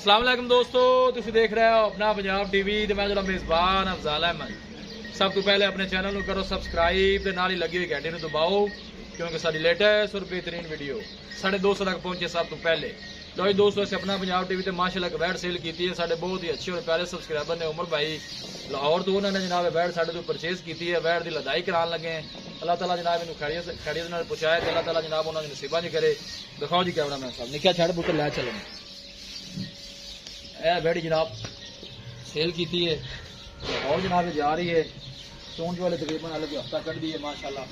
अस्सलाम वालेकुम दोस्तों, तुम देख रहे हो अपना पंजाब टीवी ते मैं जरा मेज़बान अफजाल अहमद। सब तो पहले अपने चैनल को करो सब्सक्राइब ते नाल ही लगी हुई घंटी नूं दबाओ क्योंकि साडी लेटेस्ट और बेहतरीन वीडियो 250 तक पहुंचे सब तो पहले। लो जी दोस्तों, अस अपना पंजाब टीवी ते माशाअल्लाह बैट सेल की है। साडे बहुत ही अच्छे और प्यारे सब्सक्राइबर ने उमर भाई लाहौर तो उन्होंने जनाब बैट साडे तो परचेज की है। बैट की लदाई करान लगे। अल्लाह ताला जनाब इन्हू खैरियत नाल पहुंचाए ते अल्लाह ताला जनाब उन्होंने नसीबा नहीं करे। दिखाओ जी कैमरा मैन साहब, निक्का छड़ पुत्र लै चलो। यह बैड़ी जनाब सेल की है और जनाब जा रही है चौंच वाले तकरीबन अलग हफ्ता कट दी है माशाल्लाह।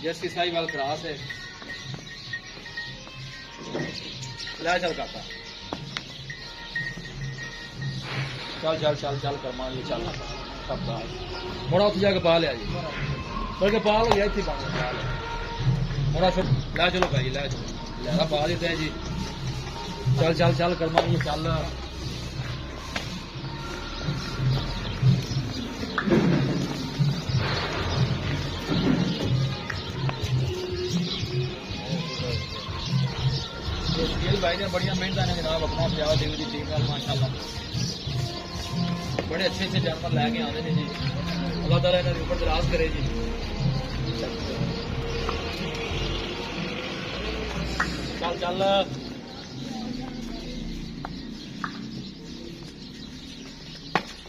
जैसी साई वाल क्रास है लै चल करता चल चल चल चल कर मान चल सब मुड़ा उठ जाके पा लिया जी, बल्कि पा लो इतनी पा मुड़ा सब लै चलो भाई लै चलो लहरा पा देते हैं जी। चल चल चल कर मान चल भाई ने बढ़िया मेहनत ने जनाब अपना पंजाब टीवी की टीम माशाल्लाह बड़े अच्छे अच्छे जानवर लैके आते हैं जी। अल्लाह ताला इन्हें ऊपर दराज करे जी। चल चल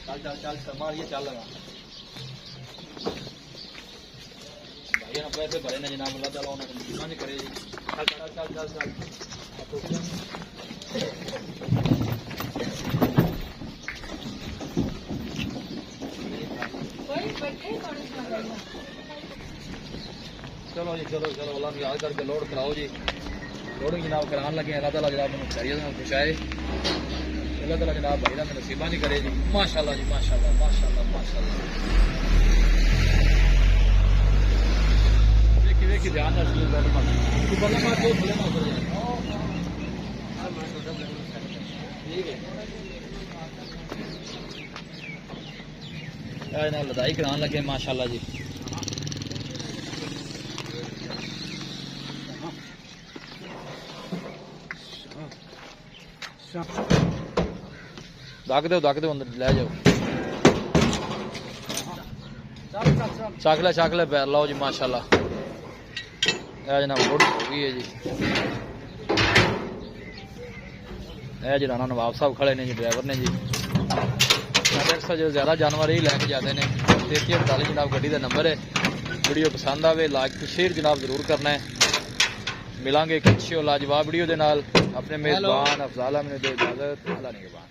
चल चल चल कमाल ये चल लगा भाई ना पैसे भरे ने जनाब। अल्लाह ताला उन्हें नसीबा नहीं करे जी। चल चल चल चल चल चलो जी चलो चलो अल्लाह को याद करके लोड कराओ जी। लोडिंग जनाब करान लगे। अल्लाह ताला जनाब खैरियत में पहुंचाए। अल्लाह ताला जनाब भाई में नसीबा नहीं करे जी। माशाल्लाह जी माशाल्लाह माशाल्लाह माशाल्लाह। देखिए देखिए ध्यान रखिए बल्ला मार दो भले ना उतर जाए। ठीक है ना लदाई करान लगे माशाल्लाह जी। दाग दो अंदर ले जाओ। चाकले पैर लाओ जी माशाल्लाह। जनाब लोड हो गई है जी। जी राना नवाब साहब खड़े ने जी, ड्राइवर ने जी। अक्सर जो ज्यादा जानवर ही लैके जाते हैं। 3348 जनाब गड्डी का नंबर है। वीडियो पसंद आवे लाइक शेयर जनाब जरूर करना है। मिलांगे एक अच्छी और लाजवाब वीडियो के नाल। अपने मेजबान अफजाल अहमद ने दो इजाजत। अल्लाह निगहबान।